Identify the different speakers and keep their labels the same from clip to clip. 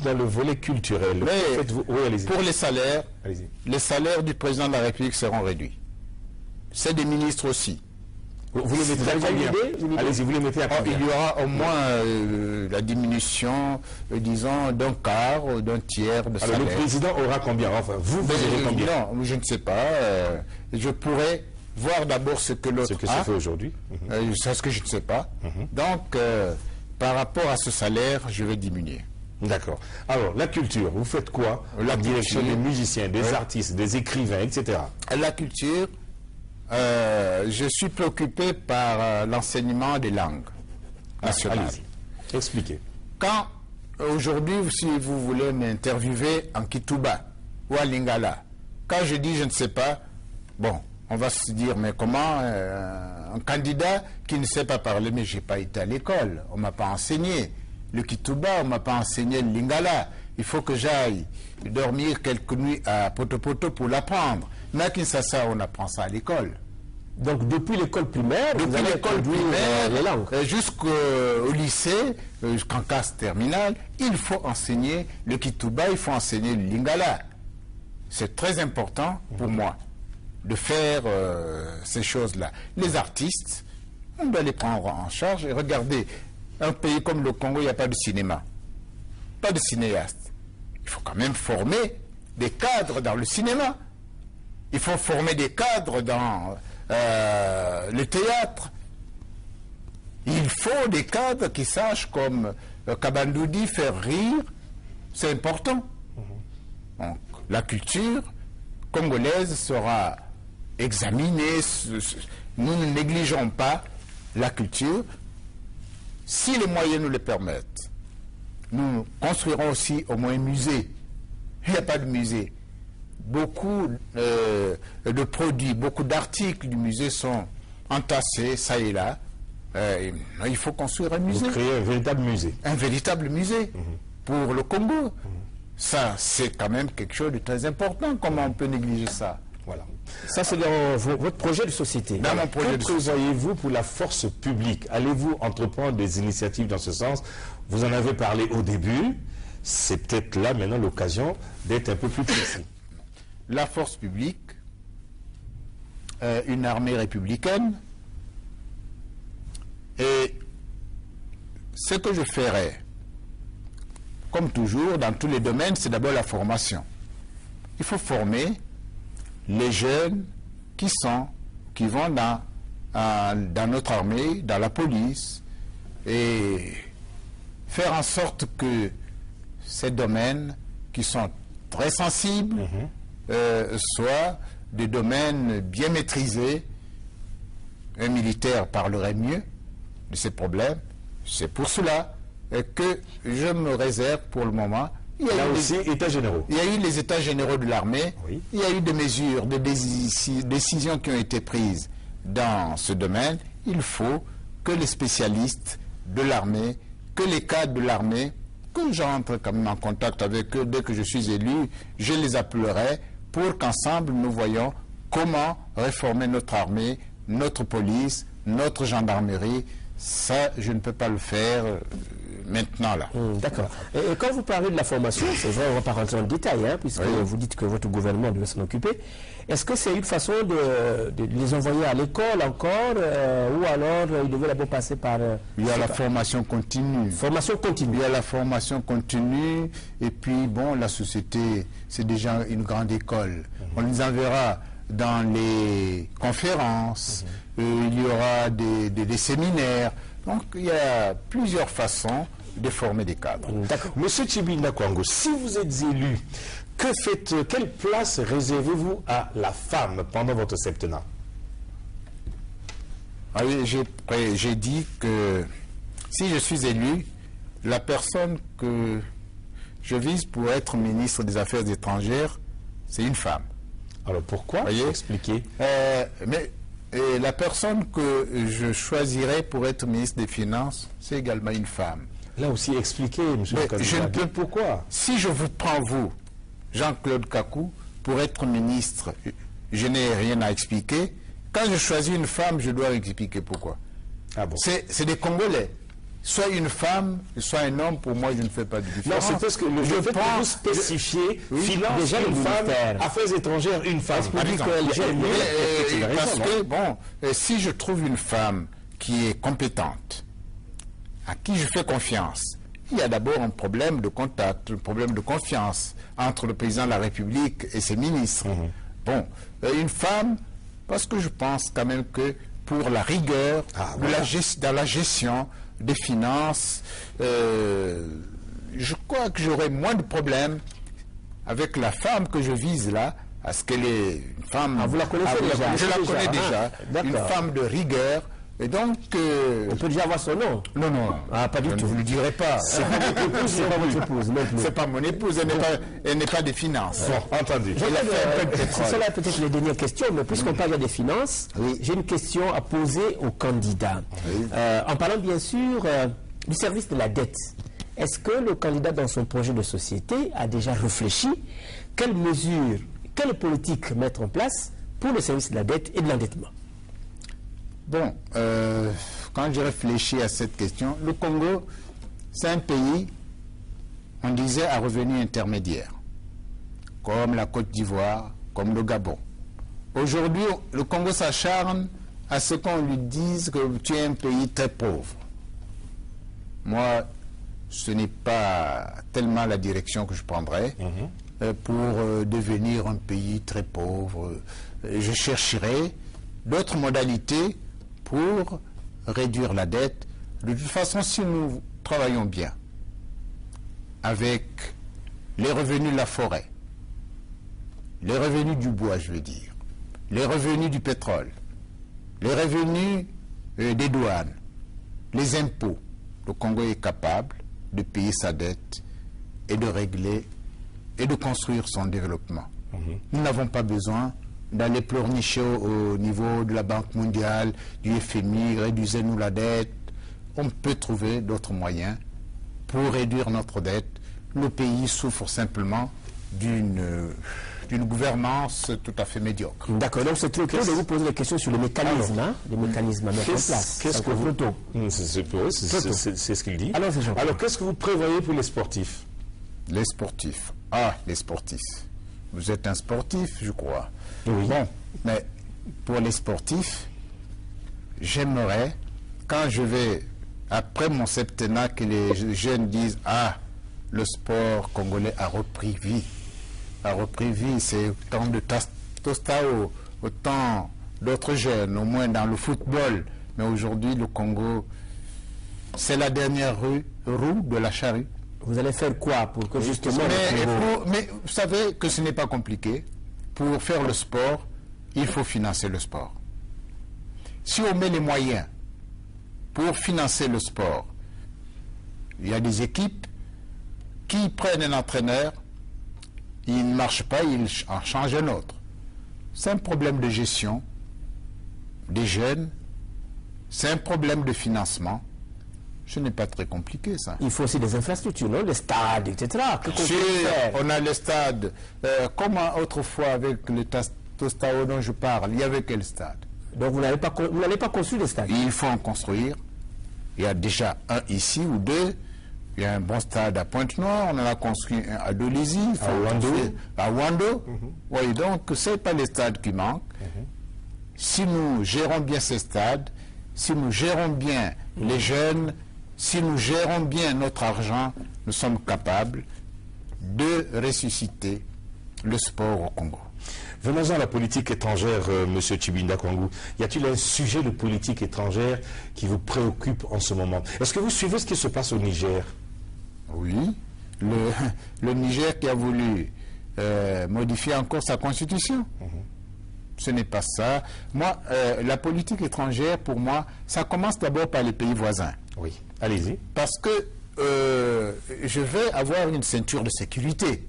Speaker 1: dans le volet culturel.
Speaker 2: Mais
Speaker 1: oui,
Speaker 2: pour les salaires du président de la République seront réduits. C'est des ministres aussi.
Speaker 1: Vous les mettez à combien? Allez-y, vous les mettez à combien?
Speaker 2: Il y aura au moins la diminution, disons, d'un quart, d'un tiers de salaire.
Speaker 1: Alors le président aura combien? Enfin, vous aurez combien?
Speaker 2: Non, je ne sais pas. Je pourrais voir d'abord ce que l'autre a.
Speaker 1: Ce que ça fait aujourd'hui.
Speaker 2: C'est ce que je ne sais pas. Donc, par rapport à ce salaire, je vais diminuer.
Speaker 1: D'accord. Alors, la culture, vous faites quoi? La direction des musiciens, des artistes, des écrivains, etc.
Speaker 2: La culture, je suis préoccupé par l'enseignement des langues nationales.
Speaker 1: Allez-y, expliquez.
Speaker 2: Quand, aujourd'hui, si vous voulez m'interviewer en Kituba ou en Lingala, quand je dis je ne sais pas, bon, on va se dire, mais comment un candidat qui ne sait pas parler, mais je n'ai pas été à l'école, on ne m'a pas enseigné. Le Kituba, on ne m'a pas enseigné le Lingala. Il faut que j'aille dormir quelques nuits à Poto-Poto pour l'apprendre. Mais à Kinshasa, on apprend ça à l'école.
Speaker 1: Donc depuis l'école primaire,
Speaker 2: jusqu'au lycée, jusqu'en classe terminale, il faut enseigner le Kituba, il faut enseigner le Lingala. C'est très important pour moi de faire ces choses-là. Les artistes, on doit les prendre en charge. Et regardez, un pays comme le Congo, il n'y a pas de cinéma, pas de cinéaste. Il faut quand même former des cadres dans le cinéma. Il faut former des cadres dans le théâtre. Il faut des cadres qui sachent, comme Kabandoudi, faire rire. C'est important. Donc, la culture congolaise sera examinée. Nous ne négligeons pas la culture. Si les moyens nous le permettent, nous construirons aussi au moins un musée. Il n'y a pas de musée. Beaucoup de produits, beaucoup d'articles du musée sont entassés, ça et là. Il faut construire un musée.
Speaker 1: Vous créez un véritable musée.
Speaker 2: Un véritable musée pour le Congo. Ça, c'est quand même quelque chose de très important. Comment on peut négliger ça?
Speaker 1: Voilà. Ça, c'est dans votre projet de société.
Speaker 2: Dans mon projet de société.
Speaker 1: Que prévoyez-vous pour la force publique? Allez-vous entreprendre des initiatives dans ce sens? Vous en avez parlé au début. C'est peut-être là, maintenant, l'occasion d'être un peu plus précis.
Speaker 2: La force publique, une armée républicaine, et ce que je ferai, comme toujours, dans tous les domaines, c'est d'abord la formation. Il faut former les jeunes qui vont dans notre armée, dans la police, et faire en sorte que ces domaines qui sont très sensibles soient des domaines bien maîtrisés. Un militaire parlerait mieux de ces problèmes. C'est pour cela que je me réserve pour le moment.
Speaker 1: Là aussi, États généraux.
Speaker 2: Il y a eu les États généraux de l'armée.
Speaker 1: Oui.
Speaker 2: Il y a eu des mesures, des décisions qui ont été prises dans ce domaine. Il faut que les spécialistes de l'armée, que les cadres de l'armée, que j'entre quand même en contact avec eux dès que je suis élu, je les appellerai pour qu'ensemble nous voyons comment réformer notre armée, notre police, notre gendarmerie. Ça, je ne peux pas le faire maintenant là.
Speaker 3: D'accord. Et quand vous parlez de la formation, c'est vrai, on ne va pas rentrer en détail, puisque vous dites que votre gouvernement devait s'en occuper. Est-ce que c'est une façon de les envoyer à l'école encore, ou alors ils devaient d'abord passer par...
Speaker 2: il y a la formation continue.
Speaker 3: Formation continue.
Speaker 2: Il y a la formation continue, et puis bon, la société, c'est déjà une grande école. On les enverra dans les conférences, il y aura des séminaires. Donc il y a plusieurs façons de former des cadres.
Speaker 1: D'accord. Monsieur Tshibinda Kwango, si vous êtes élu, quelle place réservez-vous à la femme pendant votre septennat?
Speaker 2: Ah oui, j'ai dit que si je suis élu, la personne que je vise pour être ministre des Affaires étrangères, c'est une femme.
Speaker 1: Alors pourquoi?
Speaker 2: Voyez,
Speaker 1: expliquez.
Speaker 2: Et la personne que je choisirai pour être ministre des Finances, c'est également une femme.
Speaker 1: Là aussi, expliquez, monsieur le candidat. Pourquoi?
Speaker 2: Si je vous prends, vous, Jean-Claude Kakou, pour être ministre, je n'ai rien à expliquer. Quand je choisis une femme, je dois expliquer pourquoi.
Speaker 1: Ah bon?
Speaker 2: C'est des Congolais. soit une femme, soit un homme, pour moi, je ne fais pas de
Speaker 1: Non,
Speaker 2: différence.
Speaker 1: c'est parce que le fait que vous spécifiez finance
Speaker 3: déjà
Speaker 1: une
Speaker 3: le
Speaker 1: femme,
Speaker 3: ministère.
Speaker 1: affaires étrangères une femme.
Speaker 2: Par exemple, parce
Speaker 1: hein.
Speaker 2: que, bon, si je trouve une femme qui est compétente, à qui je fais confiance, il y a d'abord un problème de contact, un problème de confiance entre le président de la République et ses ministres. Bon, une femme, parce que je pense quand même que pour la rigueur dans la gestion des finances, je crois que j'aurai moins de problèmes avec la femme que je vise là, parce qu'elle est une femme...
Speaker 3: Ah, vous la connaissez déjà?
Speaker 2: Je la connais déjà.
Speaker 3: D'accord.
Speaker 2: Une femme de rigueur. Et donc...
Speaker 3: On peut déjà avoir son nom?
Speaker 2: Non.
Speaker 3: Ah, pas du tout.
Speaker 2: Je ne le dirai pas.
Speaker 3: C'est pas votre épouse, c'est pas votre épouse. non plus.
Speaker 2: C'est pas mon épouse, elle n'est pas des finances.
Speaker 1: Bon, entendu.
Speaker 3: Ce sera peut-être les dernières questions, mais puisqu'on parle des finances, j'ai une question à poser aux candidats. En parlant bien sûr du service de la dette, est-ce que le candidat dans son projet de société a déjà réfléchi quelles mesures, quelle politique mettre en place pour le service de la dette et de l'endettement?
Speaker 2: Bon, quand j'ai réfléchi à cette question, le Congo, c'est un pays, on disait, à revenu intermédiaire, comme la Côte d'Ivoire, comme le Gabon. Aujourd'hui, le Congo s'acharne à ce qu'on lui dise que tu es un pays très pauvre. Moi, ce n'est pas tellement la direction que je prendrais pour devenir un pays très pauvre. Je chercherai d'autres modalités pour réduire la dette. De toute façon, si nous travaillons bien avec les revenus de la forêt, les revenus du bois, je veux dire, les revenus du pétrole, les revenus des douanes, les impôts, le Congo est capable de payer sa dette et de régler et de construire son développement. Nous n'avons pas besoin d'aller pleurnicher au niveau de la Banque mondiale, du FMI, réduisez-nous la dette. On peut trouver d'autres moyens pour réduire notre dette. Le pays souffre simplement d'une gouvernance tout à fait médiocre.
Speaker 3: D'accord, donc c'est trop tôt de vous poser des questions sur le mécanisme, les mécanismes à mettre en place.
Speaker 1: Qu'est-ce que vous... C'est ce qu'il dit. Alors, qu'est-ce que vous prévoyez pour les sportifs?
Speaker 2: Les sportifs. Ah, les sportifs. Vous êtes un sportif, je crois.
Speaker 3: Oui.
Speaker 2: Bon, mais pour les sportifs, j'aimerais, quand je vais, après mon septennat, que les jeunes disent « Ah, le sport congolais a repris vie. A repris vie, c'est autant de Tostao, autant d'autres jeunes, au moins dans le football. Mais aujourd'hui, le Congo, c'est la dernière roue de la charrue.
Speaker 3: Vous allez faire quoi pour que justement...
Speaker 2: Mais vous savez que ce n'est pas compliqué. Pour faire le sport, il faut financer le sport. Si on met les moyens pour financer le sport, il y a des équipes qui prennent un entraîneur, il ne marche pas, il en change un autre. C'est un problème de gestion des jeunes, c'est un problème de financement. Ce n'est pas très compliqué, ça.
Speaker 3: Il faut aussi des infrastructures, non? Des stades, etc.
Speaker 2: On a les stades. Comment autrefois, avec le Tostao dont je parle, il y avait quel stade?
Speaker 3: Donc vous n'allez pas construire des stades?
Speaker 2: Il faut en construire. Il y a déjà un ici ou deux. Il y a un bon stade à Pointe-Noire. On en a construit un à Dolisie. À Wando. Oui, donc ce n'est pas les stades qui manquent. Si nous gérons bien ces stades, si nous gérons bien les jeunes, si nous gérons bien notre argent, nous sommes capables de ressusciter le sport au Congo.
Speaker 1: Venons-en à la politique étrangère, M. Tshibinda Kwangu. Y a-t-il un sujet de politique étrangère qui vous préoccupe en ce moment? Est-ce que vous suivez ce qui se passe au Niger?
Speaker 2: Oui. Le Niger qui a voulu modifier encore sa constitution. Ce n'est pas ça. Moi, la politique étrangère, pour moi, ça commence d'abord par les pays voisins.
Speaker 1: Oui, allez-y.
Speaker 2: Parce que je vais avoir une ceinture de sécurité.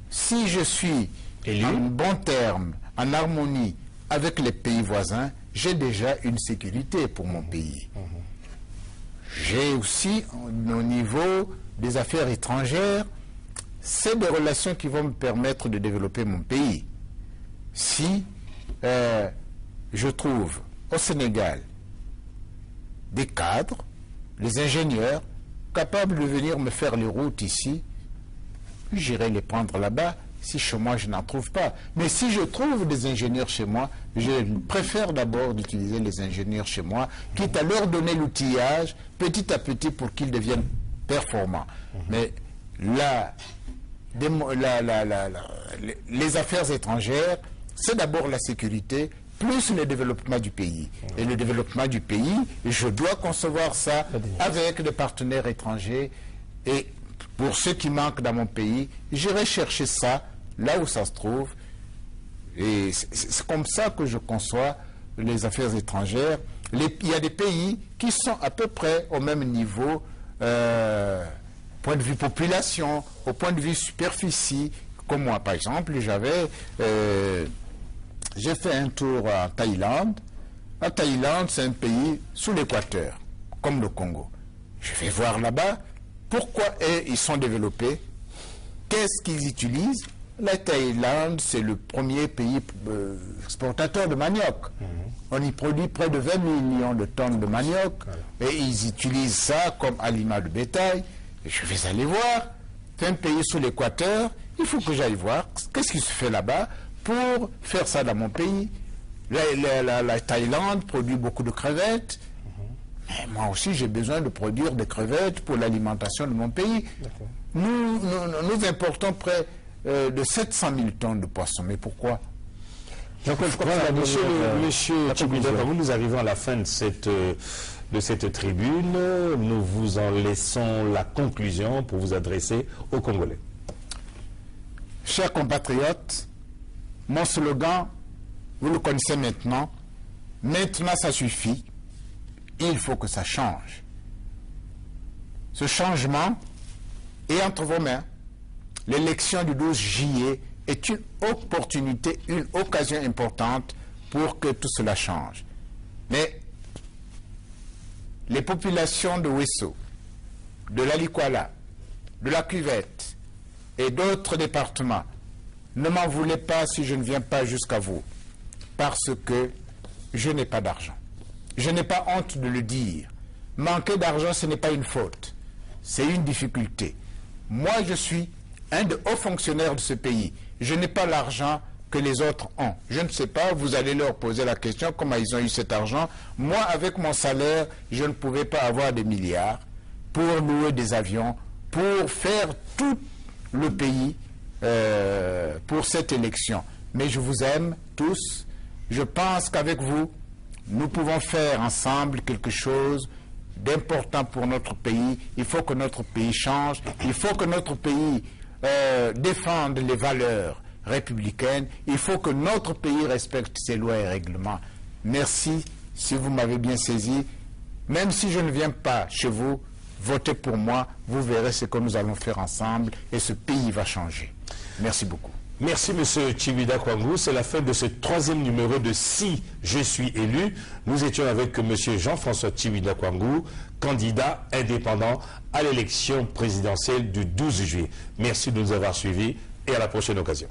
Speaker 2: Si je suis en bon terme, en harmonie avec les pays voisins, j'ai déjà une sécurité pour mon pays. J'ai aussi, au niveau des affaires étrangères, c'est des relations qui vont me permettre de développer mon pays. Si je trouve au Sénégal des cadres, les ingénieurs capables de venir me faire les routes ici, j'irai les prendre là-bas si chez moi je n'en trouve pas. Mais si je trouve des ingénieurs chez moi, je préfère d'abord d'utiliser les ingénieurs chez moi, quitte à leur donner l'outillage petit à petit pour qu'ils deviennent performants. Mais les affaires étrangères, c'est d'abord la sécurité, plus le développement du pays. Et le développement du pays, je dois concevoir ça avec des partenaires étrangers. Et pour ce qui manque dans mon pays, j'irai chercher ça là où ça se trouve. Et c'est comme ça que je conçois les affaires étrangères. Il y a des pays qui sont à peu près au même niveau, point de vue population, au point de vue superficie, comme moi par exemple, j'ai fait un tour en Thaïlande. La Thaïlande, c'est un pays sous l'équateur, comme le Congo. Je vais voir là-bas pourquoi ils sont développés, qu'est-ce qu'ils utilisent. La Thaïlande, c'est le premier pays exportateur de manioc. On y produit près de 20 millions de tonnes de manioc et ils utilisent ça comme aliment de bétail. Et je vais aller voir. C'est un pays sous l'équateur, il faut que j'aille voir qu'est-ce qui se fait là-bas pour faire ça dans mon pays. La Thaïlande produit beaucoup de crevettes. Mais moi aussi, j'ai besoin de produire des crevettes pour l'alimentation de mon pays. Nous importons près de 700 000 tonnes de poissons. Mais pourquoi?
Speaker 1: Monsieur Tchibouda, nous arrivons à la fin de cette tribune. Nous vous en laissons la conclusion pour vous adresser aux Congolais.
Speaker 2: Chers compatriotes, mon slogan, vous le connaissez maintenant. Maintenant, ça suffit. Il faut que ça change. Ce changement est entre vos mains. L'élection du 12 juillet est une opportunité, une occasion importante pour que tout cela change. Mais les populations de Ouesso, de l'Alikwala, de la Cuvette et d'autres départements, ne m'en voulez pas si je ne viens pas jusqu'à vous, parce que je n'ai pas d'argent. Je n'ai pas honte de le dire. Manquer d'argent, ce n'est pas une faute. C'est une difficulté. Moi, je suis un des hauts fonctionnaires de ce pays. Je n'ai pas l'argent que les autres ont. Je ne sais pas, vous allez leur poser la question, comment ils ont eu cet argent. Moi, avec mon salaire, je ne pouvais pas avoir des milliards pour louer des avions, pour faire tout le pays pour cette élection. Mais je vous aime tous. Je pense qu'avec vous, nous pouvons faire ensemble quelque chose d'important pour notre pays. Il faut que notre pays change. Il faut que notre pays défende les valeurs républicaines. Il faut que notre pays respecte ses lois et règlements. Merci si vous m'avez bien saisi. Même si je ne viens pas chez vous, votez pour moi. Vous verrez ce que nous allons faire ensemble et ce pays va changer. Merci beaucoup.
Speaker 1: Merci M. Tchibouda Kwangou. C'est la fin de ce 3e numéro de Si je suis élu. Nous étions avec M. Jean-François Tchibouda Kwangou, candidat indépendant à l'élection présidentielle du 12 juillet. Merci de nous avoir suivis et à la prochaine occasion.